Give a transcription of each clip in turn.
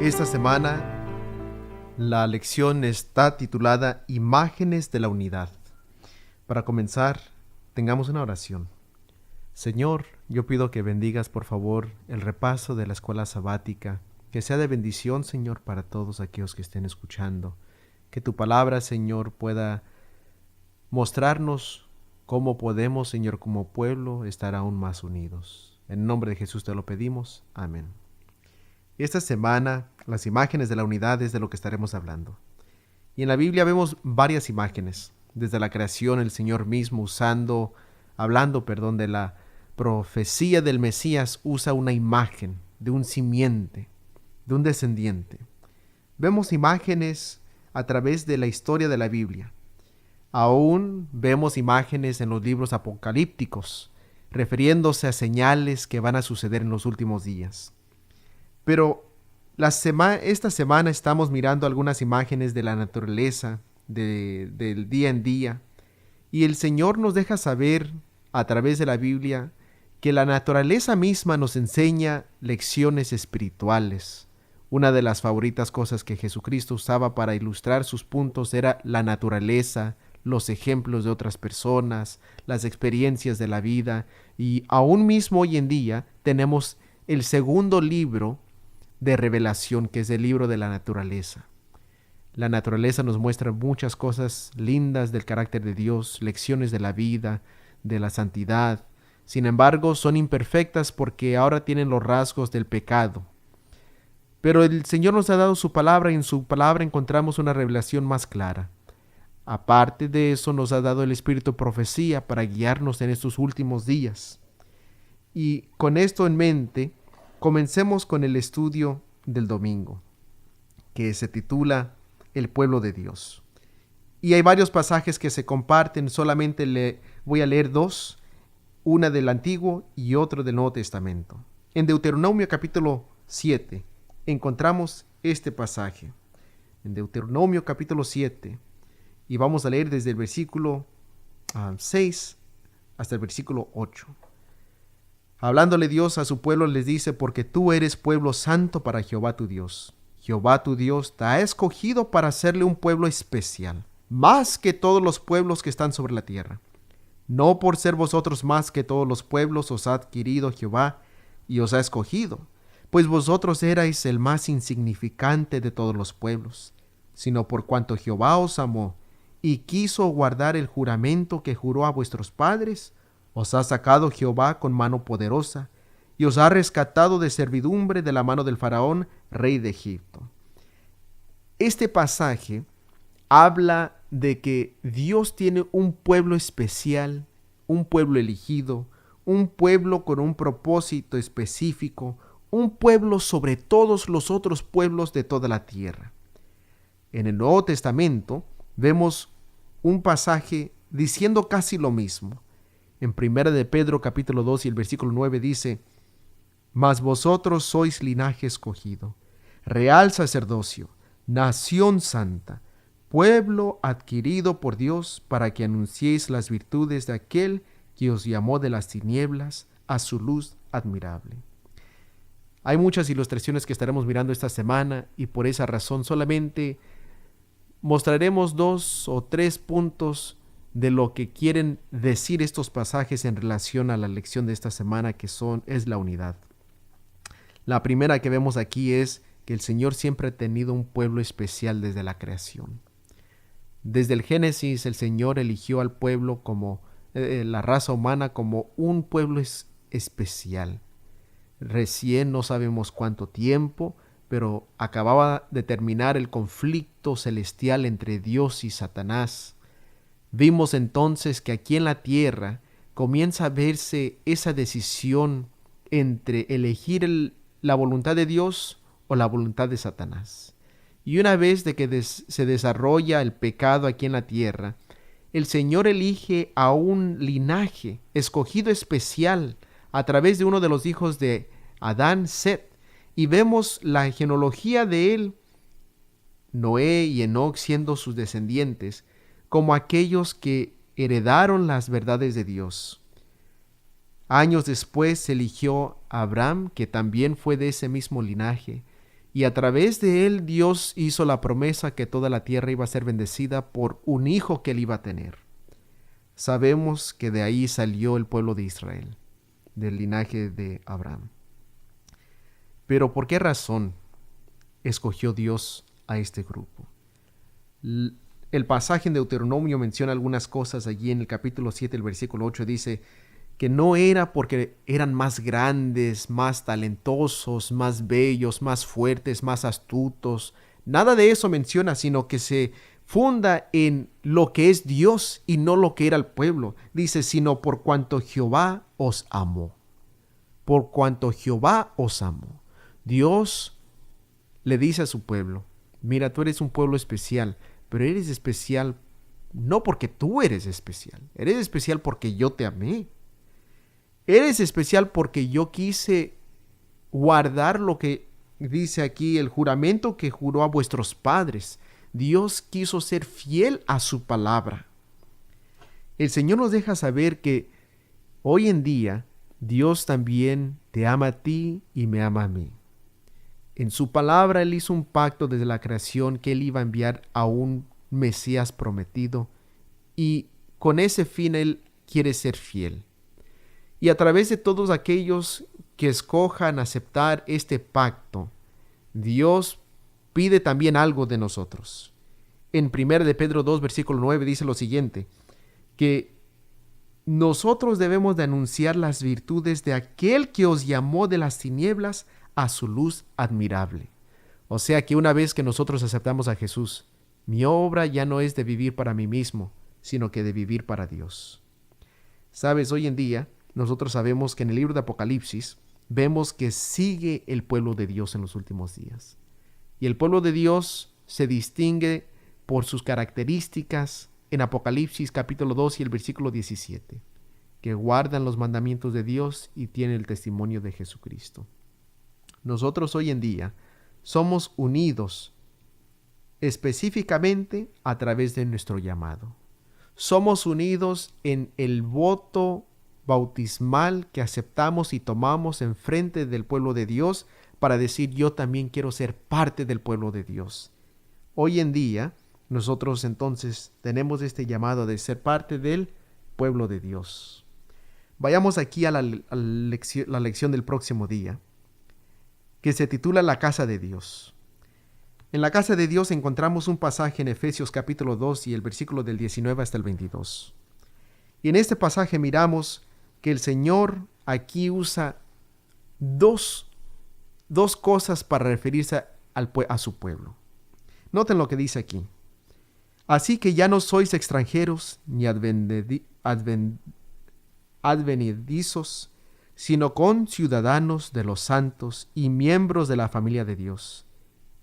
Esta semana la lección está titulada Imágenes de la Unidad. Para comenzar, tengamos una oración. Señor, yo pido que bendigas por favor el repaso de la escuela sabática, que sea de bendición, Señor, para todos aquellos que estén escuchando. Que tu palabra, Señor, pueda mostrarnos cómo podemos, Señor, como pueblo, estar aún más unidos. En nombre de Jesús te lo pedimos. Amén. Esta semana, las imágenes de la unidad es de lo que estaremos hablando. Y en la Biblia vemos varias imágenes. Desde la creación, el Señor mismo hablando de la profecía del Mesías, usa una imagen de un simiente, de un descendiente. Vemos imágenes a través de la historia de la Biblia. Aún vemos imágenes en los libros apocalípticos, refiriéndose a señales que van a suceder en los últimos días. Pero esta semana estamos mirando algunas imágenes de la naturaleza, del día en día, y el Señor nos deja saber a través de la Biblia que la naturaleza misma nos enseña lecciones espirituales. Una de las favoritas cosas que Jesucristo usaba para ilustrar sus puntos era la naturaleza, los ejemplos de otras personas, las experiencias de la vida, y aún mismo hoy en día tenemos el segundo libro de revelación, que es el libro de la naturaleza. La naturaleza nos muestra muchas cosas lindas del carácter de Dios, lecciones de la vida, de la santidad. Sin embargo, son imperfectas porque ahora tienen los rasgos del pecado. Pero el Señor nos ha dado su palabra y en su palabra encontramos una revelación más clara. Aparte de eso, nos ha dado el espíritu de profecía para guiarnos en estos últimos días. Y con esto en mente, comencemos con el estudio del domingo, que se titula El pueblo de Dios. Y hay varios pasajes que se comparten, solamente voy a leer dos, una del Antiguo y otro del Nuevo Testamento. En Deuteronomio capítulo 7 encontramos este pasaje. En Deuteronomio capítulo 7, y vamos a leer desde el versículo 6 hasta el versículo 8. Hablándole Dios a su pueblo les dice: porque tú eres pueblo santo para Jehová tu Dios. Jehová tu Dios te ha escogido para hacerle un pueblo especial, más que todos los pueblos que están sobre la tierra. No por ser vosotros más que todos los pueblos os ha adquirido Jehová y os ha escogido, pues vosotros erais el más insignificante de todos los pueblos, sino por cuanto Jehová os amó y quiso guardar el juramento que juró a vuestros padres, os ha sacado Jehová con mano poderosa, y os ha rescatado de servidumbre de la mano del faraón, rey de Egipto. Este pasaje habla de que Dios tiene un pueblo especial, un pueblo elegido, un pueblo con un propósito específico, un pueblo sobre todos los otros pueblos de toda la tierra. En el Nuevo Testamento vemos un pasaje diciendo casi lo mismo. En 1 de Pedro capítulo 2 y el versículo 9 dice: mas vosotros sois linaje escogido, real sacerdocio, nación santa, pueblo adquirido por Dios, para que anunciéis las virtudes de aquel que os llamó de las tinieblas a su luz admirable. Hay muchas ilustraciones que estaremos mirando esta semana y por esa razón solamente mostraremos 2 o 3 puntos de lo que quieren decir estos pasajes en relación a la lección de esta semana, que es la unidad. La primera que vemos aquí es que el Señor siempre ha tenido un pueblo especial desde la creación. Desde el Génesis, el Señor eligió al pueblo como la raza humana como un pueblo especial. Recién no sabemos cuánto tiempo, pero acababa de terminar el conflicto celestial entre Dios y Satanás. Vimos entonces que aquí en la tierra comienza a verse esa decisión entre elegir la voluntad de Dios o la voluntad de Satanás. Y una vez de que se desarrolla el pecado aquí en la tierra, el Señor elige a un linaje escogido especial a través de uno de los hijos de Adán, Set, y vemos la genealogía de él, Noé y Enoc siendo sus descendientes, como aquellos que heredaron las verdades de Dios. Años después se eligió a Abraham, que también fue de ese mismo linaje, Y a través de él Dios hizo la promesa que toda la tierra iba a ser bendecida por un hijo que él iba a tener. Sabemos que de ahí salió el pueblo de Israel, del linaje de Abraham. Pero ¿por qué razón escogió Dios a este grupo? El pasaje en Deuteronomio menciona algunas cosas allí en el capítulo 7, el versículo 8, dice que no era porque eran más grandes, más talentosos, más bellos, más fuertes, más astutos. Nada de eso menciona, sino que se funda en lo que es Dios y no lo que era el pueblo. Dice, sino por cuanto Jehová os amó. Por cuanto Jehová os amó. Dios le dice a su pueblo, mira, tú eres un pueblo especial, pero eres especial no porque tú eres especial porque yo te amé. Eres especial porque yo quise guardar lo que dice aquí, el juramento que juró a vuestros padres. Dios quiso ser fiel a su palabra. El Señor nos deja saber que hoy en día Dios también te ama a ti y me ama a mí. En su palabra Él hizo un pacto desde la creación que Él iba a enviar a un Mesías prometido y con ese fin Él quiere ser fiel. Y a través de todos aquellos que escojan aceptar este pacto, Dios pide también algo de nosotros. En 1 de Pedro 2, versículo 9 dice lo siguiente, que nosotros debemos de anunciar las virtudes de aquel que os llamó de las tinieblas a su luz admirable. O sea que una vez que nosotros aceptamos a Jesús, mi obra ya no es de vivir para mí mismo, sino que de vivir para Dios. Sabes, hoy en día nosotros sabemos que en el libro de Apocalipsis vemos que sigue el pueblo de Dios en los últimos días. Y el pueblo de Dios se distingue por sus características en Apocalipsis capítulo 2 y el versículo 17, que guardan los mandamientos de Dios y tienen el testimonio de Jesucristo. Nosotros hoy en día somos unidos específicamente a través de nuestro llamado. Somos unidos en el voto bautismal que aceptamos y tomamos en frente del pueblo de Dios para decir yo también quiero ser parte del pueblo de Dios. Hoy en día nosotros entonces tenemos este llamado de ser parte del pueblo de Dios. Vayamos aquí a la lección del próximo día, que se titula La casa de Dios. En la casa de Dios encontramos un pasaje en Efesios capítulo 2 y el versículo del 19 hasta el 22. Y en este pasaje miramos que el Señor aquí usa dos cosas para referirse a su pueblo. Noten lo que dice aquí. Así que ya no sois extranjeros ni advenedizos, sino conciudadanos de los santos y miembros de la familia de Dios,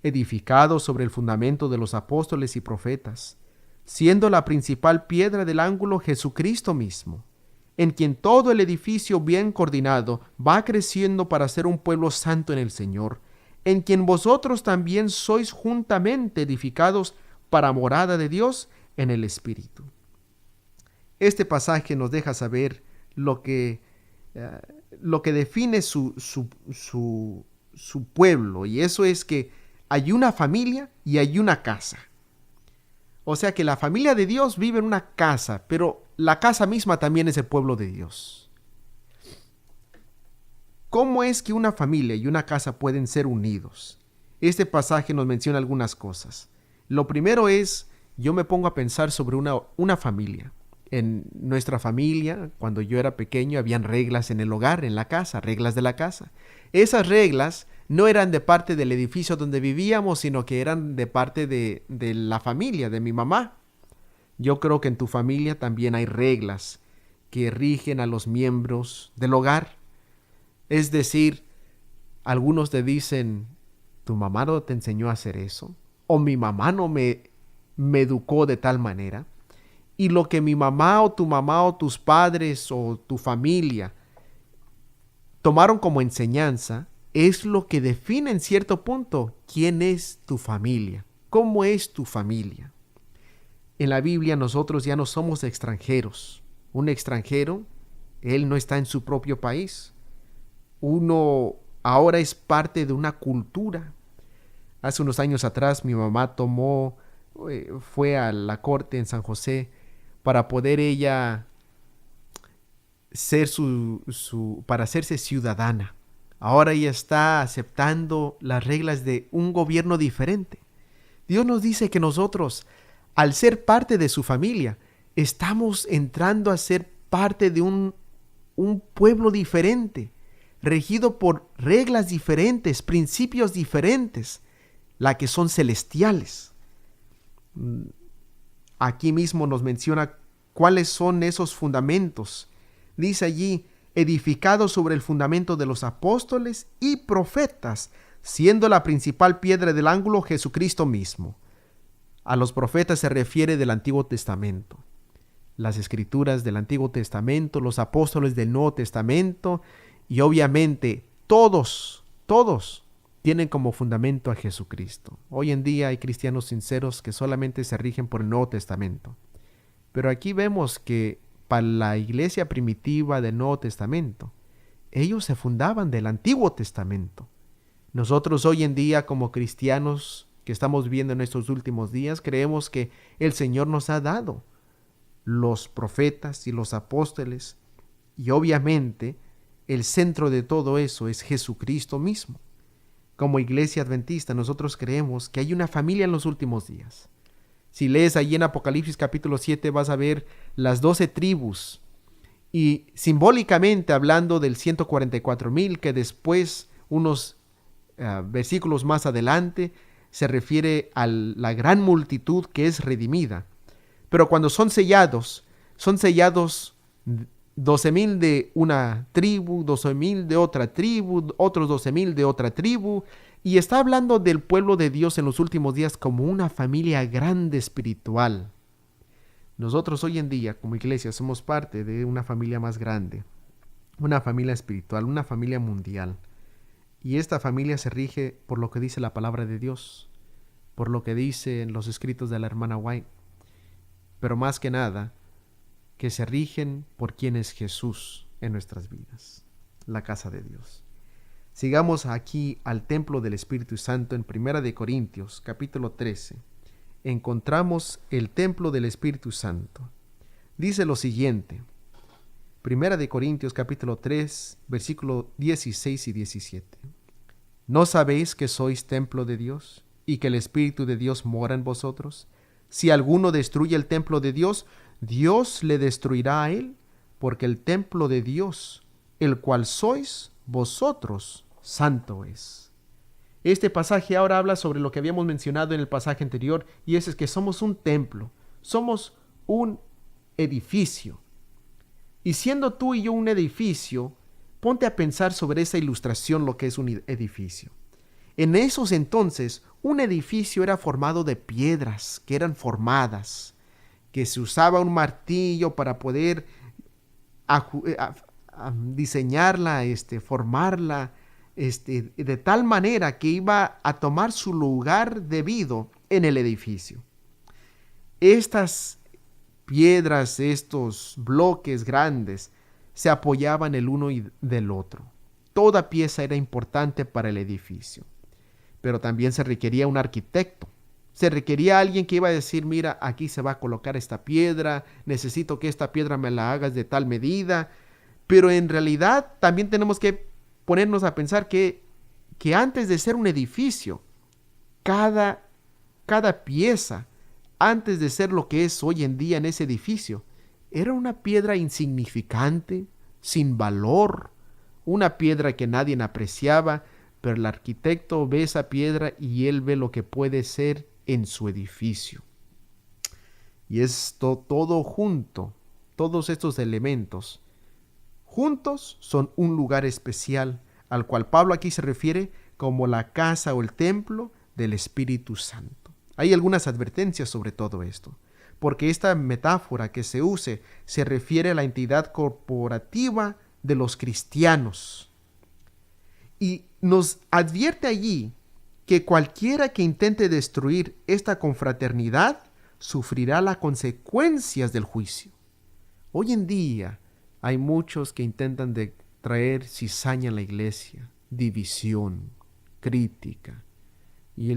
edificados sobre el fundamento de los apóstoles y profetas, siendo la principal piedra del ángulo Jesucristo mismo, en quien todo el edificio bien coordinado va creciendo para ser un pueblo santo en el Señor, en quien vosotros también sois juntamente edificados para morada de Dios en el Espíritu. Este pasaje nos deja saber lo que define su pueblo, y eso es que hay una familia y hay una casa. O sea que la familia de Dios vive en una casa, pero la casa misma también es el pueblo de Dios. ¿Cómo es que una familia y una casa pueden ser unidos? Este pasaje nos menciona algunas cosas. Lo primero es, yo me pongo a pensar sobre una familia. En nuestra familia, cuando yo era pequeño, habían reglas en el hogar, en la casa, reglas de la casa. Esas reglas no eran de parte del edificio donde vivíamos, sino que eran de parte de la familia, de mi mamá. Yo creo que en tu familia también hay reglas que rigen a los miembros del hogar. Es decir, algunos te dicen, ¿tu mamá no te enseñó a hacer eso? ¿O mi mamá no me educó de tal manera? Y lo que mi mamá o tus padres o tu familia tomaron como enseñanza es lo que define en cierto punto quién es tu familia, cómo es tu familia. En la Biblia nosotros ya no somos extranjeros. Un extranjero, él no está en su propio país. Uno ahora es parte de una cultura. Hace unos años atrás mi mamá fue a la corte en San José para poder ella ser para hacerse ciudadana. Ahora ella está aceptando las reglas de un gobierno diferente. Dios nos dice que nosotros, al ser parte de su familia, estamos entrando a ser parte de un pueblo diferente, regido por reglas diferentes, principios diferentes, la que son celestiales. Aquí mismo nos menciona cuáles son esos fundamentos. Dice allí, edificados sobre el fundamento de los apóstoles y profetas, siendo la principal piedra del ángulo Jesucristo mismo. A los profetas se refiere del Antiguo Testamento. Las escrituras del Antiguo Testamento, los apóstoles del Nuevo Testamento, y obviamente todos tienen como fundamento a Jesucristo. Hoy en día hay cristianos sinceros que solamente se rigen por el Nuevo Testamento. Pero aquí vemos que para la iglesia primitiva del Nuevo Testamento, ellos se fundaban del Antiguo Testamento. Nosotros hoy en día, como cristianos que estamos viviendo en estos últimos días, creemos que el Señor nos ha dado los profetas y los apóstoles, y obviamente el centro de todo eso es Jesucristo mismo. Como iglesia adventista, nosotros creemos que hay una familia en los últimos días. Si lees allí en Apocalipsis capítulo 7 vas a ver las 12 tribus, y simbólicamente hablando del 144,000 que después, unos versículos más adelante, se refiere a la gran multitud que es redimida. Pero cuando son sellados 12,000 de una tribu, 12,000 de otra tribu, otros 12,000 de otra tribu, y está hablando del pueblo de Dios en los últimos días como una familia grande espiritual. Nosotros hoy en día como iglesia somos parte de una familia más grande, una familia espiritual, una familia mundial. Y esta familia se rige por lo que dice la palabra de Dios, por lo que dice en los escritos de la hermana White, pero más que nada, que se rigen por quién es Jesús en nuestras vidas, la casa de Dios. Sigamos aquí al templo del Espíritu Santo en 1 Corintios, capítulo 13. Encontramos el templo del Espíritu Santo. Dice lo siguiente, 1 Corintios, capítulo 3, versículos 16 y 17. ¿No sabéis que sois templo de Dios y que el Espíritu de Dios mora en vosotros? Si alguno destruye el templo de Dios, Dios le destruirá a él, porque el templo de Dios, el cual sois vosotros, santo es. Este pasaje ahora habla sobre lo que habíamos mencionado en el pasaje anterior, y es que somos un templo, somos un edificio. Y siendo tú y yo un edificio, ponte a pensar sobre esa ilustración, lo que es un edificio. En esos entonces, un edificio era formado de piedras que eran formadas, que se usaba un martillo para poder diseñarla, formarla, de tal manera que iba a tomar su lugar debido en el edificio. Estas piedras, estos bloques grandes, se apoyaban el uno del otro. Toda pieza era importante para el edificio. Pero también se requería un arquitecto. Se requería alguien que iba a decir, mira, aquí se va a colocar esta piedra, necesito que esta piedra me la hagas de tal medida. Pero en realidad también tenemos que ponernos a pensar que antes de ser un edificio, cada pieza, antes de ser lo que es hoy en día en ese edificio, era una piedra insignificante, sin valor, una piedra que nadie apreciaba, pero el arquitecto ve esa piedra y él ve lo que puede ser en su edificio. Y esto todo junto, todos estos elementos, juntos son un lugar especial al cual Pablo aquí se refiere como la casa o el templo del Espíritu Santo. Hay algunas advertencias sobre todo esto, porque esta metáfora que se use se refiere a la entidad corporativa de los cristianos. Y nos advierte allí que cualquiera que intente destruir esta confraternidad sufrirá las consecuencias del juicio. Hoy en día hay muchos que intentan traer cizaña a la iglesia, división, crítica, Y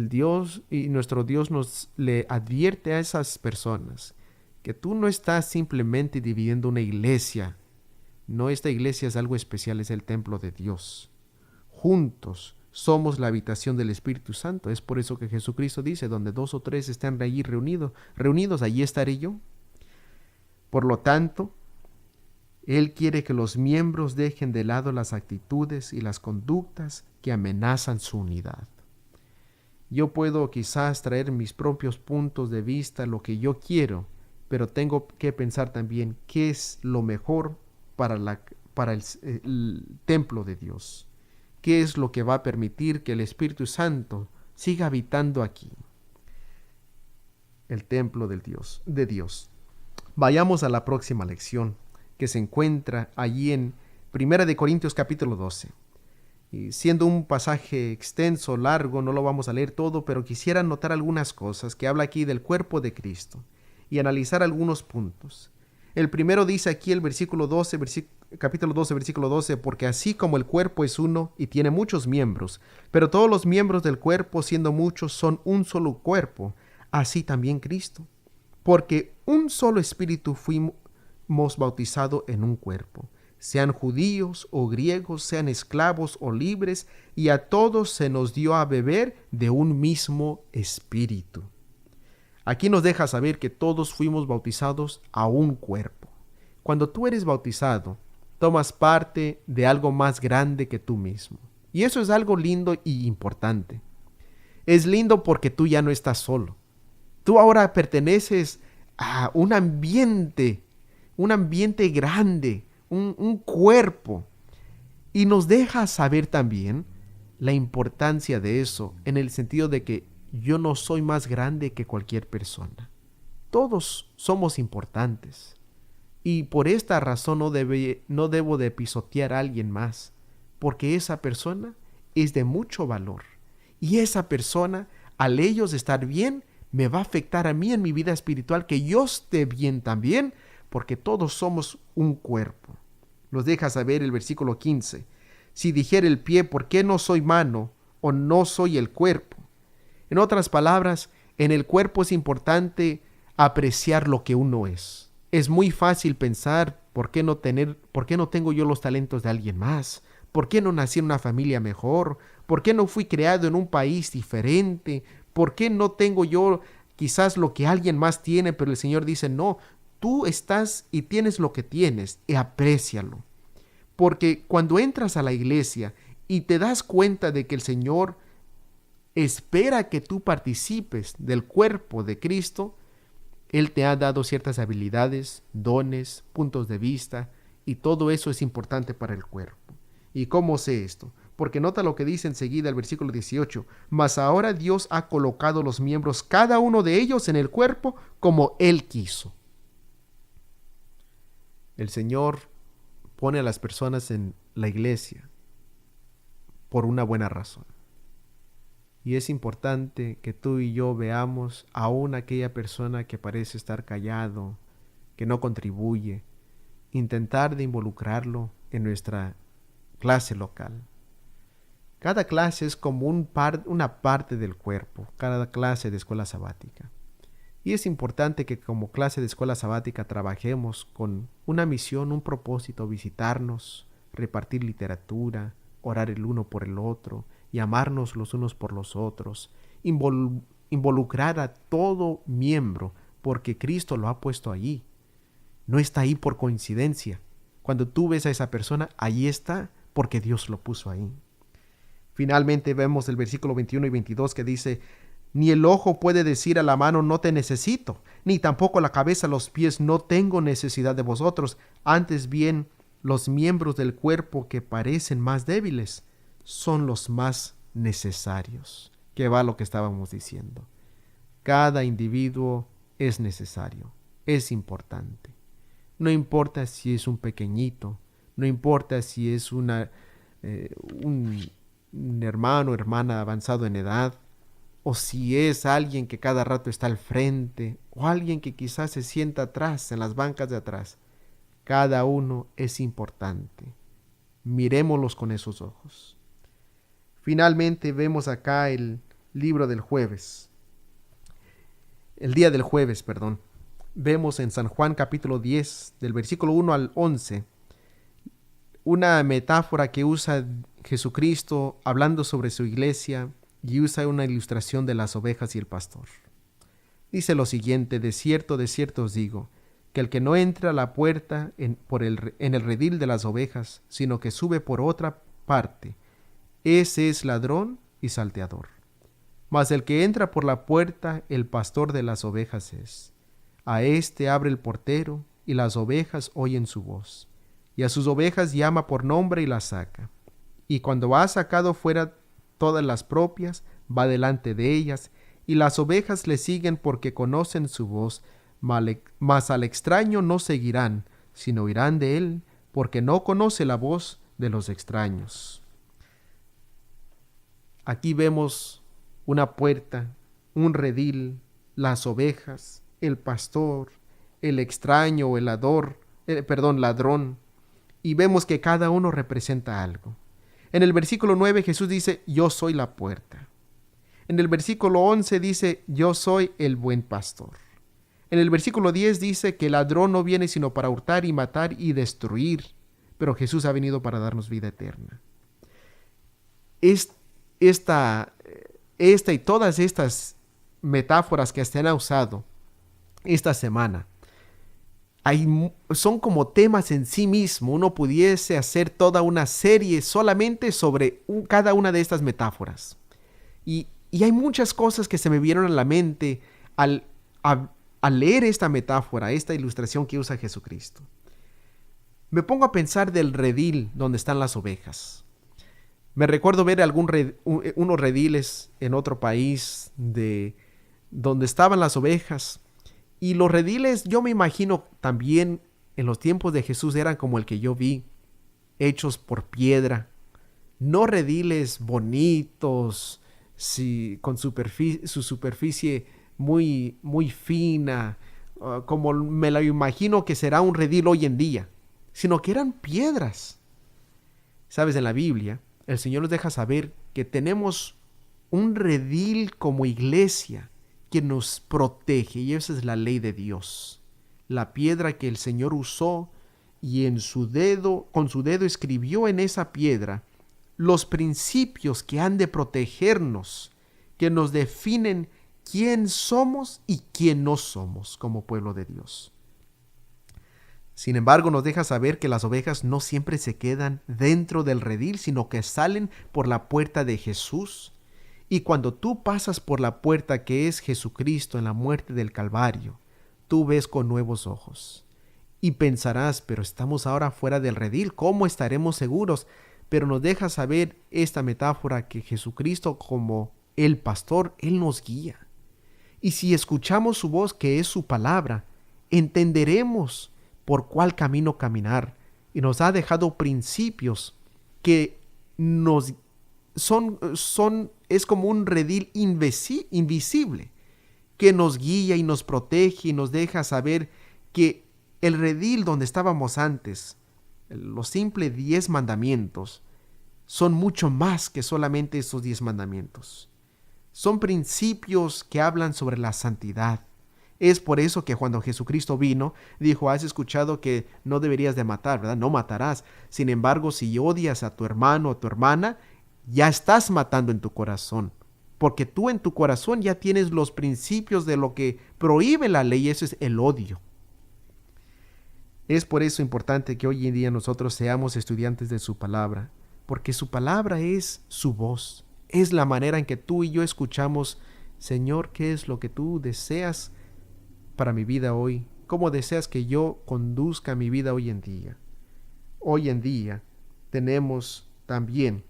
nuestro Dios nos le advierte a esas personas que tú no estás simplemente dividiendo una iglesia. No, esta iglesia es algo especial, es el templo de Dios. Juntos somos la habitación del Espíritu Santo. Es por eso que Jesucristo dice, donde 2 o 3 están allí reunidos, allí estaré yo. Por lo tanto, Él quiere que los miembros dejen de lado las actitudes y las conductas que amenazan su unidad. Yo puedo quizás traer mis propios puntos de vista, lo que yo quiero, pero tengo que pensar también qué es lo mejor para el templo de Dios. ¿Qué es lo que va a permitir que el Espíritu Santo siga habitando aquí? El templo de Dios. Vayamos a la próxima lección, que se encuentra allí en 1 Corintios capítulo 12. Y siendo un pasaje extenso, largo, no lo vamos a leer todo, pero quisiera notar algunas cosas que habla aquí del cuerpo de Cristo y analizar algunos puntos. El primero dice aquí el capítulo 12, versículo 12, porque así como el cuerpo es uno y tiene muchos miembros, pero todos los miembros del cuerpo, siendo muchos, son un solo cuerpo, así también Cristo. Porque un solo espíritu fuimos bautizados en un cuerpo, sean judíos o griegos, sean esclavos o libres, y a todos se nos dio a beber de un mismo espíritu. Aquí nos deja saber que todos fuimos bautizados a un cuerpo. Cuando tú eres bautizado, tomas parte de algo más grande que tú mismo. Y eso es algo lindo y importante. Es lindo porque tú ya no estás solo. Tú ahora perteneces a un ambiente grande, un cuerpo. Y nos deja saber también la importancia de eso, en el sentido de que yo no soy más grande que cualquier persona. Todos somos importantes. Y por esta razón no debo de pisotear a alguien más, porque esa persona es de mucho valor. Y esa persona, al ellos estar bien, me va a afectar a mí en mi vida espiritual, que yo esté bien también, porque todos somos un cuerpo. Nos deja saber el versículo 15. Si dijera el pie, ¿por qué no soy mano o no soy el cuerpo? En otras palabras, en el cuerpo es importante apreciar lo que uno es. Es muy fácil pensar, ¿por qué no tengo yo los talentos de alguien más? ¿Por qué no nací en una familia mejor? ¿Por qué no fui creado en un país diferente? ¿Por qué no tengo yo quizás lo que alguien más tiene? Pero el Señor dice, no, tú estás y tienes lo que tienes, y aprécialo. Porque cuando entras a la iglesia y te das cuenta de que el Señor espera que tú participes del cuerpo de Cristo, Él te ha dado ciertas habilidades, dones, puntos de vista, y todo eso es importante para el cuerpo. ¿Y cómo sé esto? Porque nota lo que dice enseguida el versículo 18. Mas ahora Dios ha colocado los miembros, cada uno de ellos, en el cuerpo como Él quiso. El Señor pone a las personas en la iglesia por una buena razón. Y es importante que tú y yo veamos aún aquella persona que parece estar callado, que no contribuye, intentar de involucrarlo en nuestra clase local. Cada clase es como una parte del cuerpo, cada clase de escuela sabática. Y es importante que como clase de escuela sabática trabajemos con una misión, un propósito: visitarnos, repartir literatura, orar el uno por el otro y amarnos los unos por los otros, involucrar a todo miembro, porque Cristo lo ha puesto allí. No está ahí por coincidencia. Cuando tú ves a esa persona, ahí está porque Dios lo puso ahí. Finalmente vemos el versículo 21 y 22 que dice: ni el ojo puede decir a la mano, no te necesito, ni tampoco la cabeza a los pies, no tengo necesidad de vosotros. Antes bien, los miembros del cuerpo que parecen más débiles son los más necesarios. Que va lo que estábamos diciendo. Cada individuo es necesario, es importante. No importa si es un pequeñito, no importa si es un hermano o hermana avanzado en edad, o si es alguien que cada rato está al frente, o alguien que quizás se sienta atrás, en las bancas de atrás. Cada uno es importante. Miremoslos con esos ojos. Finalmente vemos acá el libro del jueves. El día del jueves, perdón. Vemos en San Juan capítulo 10, del versículo 1 al 11, una metáfora que usa Jesucristo hablando sobre su iglesia y usa una ilustración de las ovejas y el pastor. Dice lo siguiente: de cierto os digo, que el que no entra a la puerta en el redil de las ovejas, sino que sube por otra parte, ese es ladrón y salteador. Mas el que entra por la puerta, el pastor de las ovejas es. A éste abre el portero, y las ovejas oyen su voz. Y a sus ovejas llama por nombre y las saca. Y cuando ha sacado fuera todas las propias, va delante de ellas, y las ovejas le siguen porque conocen su voz, mas al extraño no seguirán, sino irán de él, porque no conoce la voz de los extraños. Aquí vemos una puerta, un redil, las ovejas, el pastor, el extraño o el ladrón, y vemos que cada uno representa algo. En el versículo 9 Jesús dice: yo soy la puerta. En el versículo 11 dice: yo soy el buen pastor. En el versículo 10 dice que el ladrón no viene sino para hurtar y matar y destruir, pero Jesús ha venido para darnos vida eterna. Esta y todas estas metáforas que se han usado esta semana son como temas en sí mismo. Uno pudiese hacer toda una serie solamente sobre cada una de estas metáforas. Y hay muchas cosas que se me vieron a la mente al leer esta metáfora, esta ilustración que usa Jesucristo. Me pongo a pensar del redil donde están las ovejas. Me recuerdo ver unos rediles en otro país donde estaban las ovejas. Y los rediles, yo me imagino también en los tiempos de Jesús, eran como el que yo vi, hechos por piedra. No rediles bonitos, con su superficie muy, muy fina, como me la imagino que será un redil hoy en día, sino que eran piedras. Sabes, en la Biblia, el Señor nos deja saber que tenemos un redil como iglesia que nos protege, y esa es la ley de Dios. La piedra que el Señor usó y con su dedo escribió en esa piedra los principios que han de protegernos, que nos definen quién somos y quién no somos como pueblo de Dios. Sin embargo, nos deja saber que las ovejas no siempre se quedan dentro del redil, sino que salen por la puerta de Jesús. Y cuando tú pasas por la puerta que es Jesucristo en la muerte del Calvario, tú ves con nuevos ojos. Y pensarás: pero estamos ahora fuera del redil, ¿cómo estaremos seguros? Pero nos deja saber esta metáfora que Jesucristo, como el pastor, Él nos guía. Y si escuchamos su voz, que es su palabra, entenderemos por cuál camino caminar. Y nos ha dejado principios que es como un redil invisible que nos guía y nos protege y nos deja saber que el redil donde estábamos antes, los simples 10 mandamientos, son mucho más que solamente esos 10 mandamientos. Son principios que hablan sobre la santidad. Es por eso que cuando Jesucristo vino, dijo: has escuchado que no deberías de matar, ¿verdad? No matarás. Sin embargo, si odias a tu hermano o tu hermana, ya estás matando en tu corazón, porque tú en tu corazón ya tienes los principios de lo que prohíbe la ley, y eso es el odio. Es por eso importante que hoy en día nosotros seamos estudiantes de su palabra, porque su palabra es su voz, es la manera en que tú y yo escuchamos: Señor, ¿qué es lo que tú deseas para mi vida hoy? ¿Cómo deseas que yo conduzca mi vida hoy en día? Hoy en día tenemos también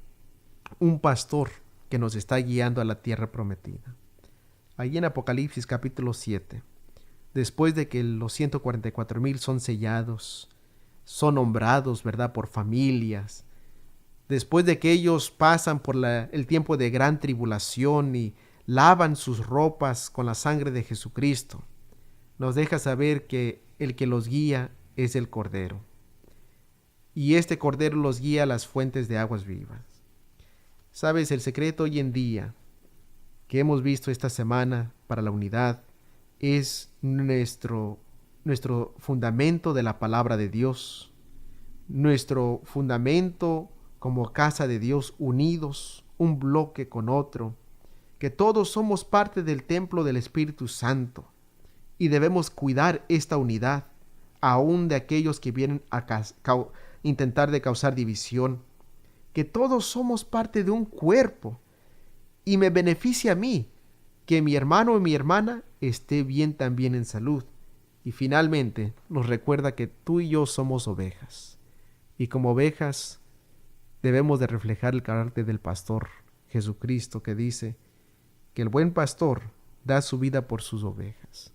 un pastor que nos está guiando a la tierra prometida. Allí en Apocalipsis capítulo 7, después de que los 144,000 son sellados, son nombrados, ¿verdad?, por familias, después de que ellos pasan por el tiempo de gran tribulación y lavan sus ropas con la sangre de Jesucristo, nos deja saber que el que los guía es el Cordero. Y este Cordero los guía a las fuentes de aguas vivas. Sabes, el secreto hoy en día que hemos visto esta semana para la unidad es nuestro fundamento de la palabra de Dios, nuestro fundamento como casa de Dios, unidos, un bloque con otro, que todos somos parte del templo del Espíritu Santo y debemos cuidar esta unidad, aún de aquellos que vienen a intentar de causar división, que todos somos parte de un cuerpo y me beneficia a mí que mi hermano o mi hermana esté bien también en salud. Y finalmente nos recuerda que tú y yo somos ovejas. Y como ovejas debemos de reflejar el carácter del pastor Jesucristo, que dice que el buen pastor da su vida por sus ovejas.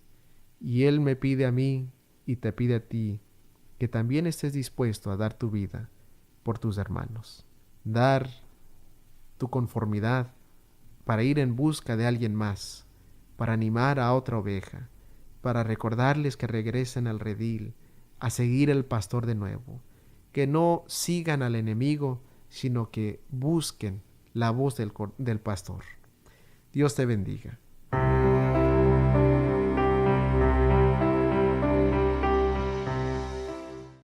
Y Él me pide a mí y te pide a ti que también estés dispuesto a dar tu vida por tus hermanos. Dar tu conformidad para ir en busca de alguien más, para animar a otra oveja, para recordarles que regresen al redil, a seguir al pastor de nuevo, que no sigan al enemigo, sino que busquen la voz del pastor. Dios te bendiga.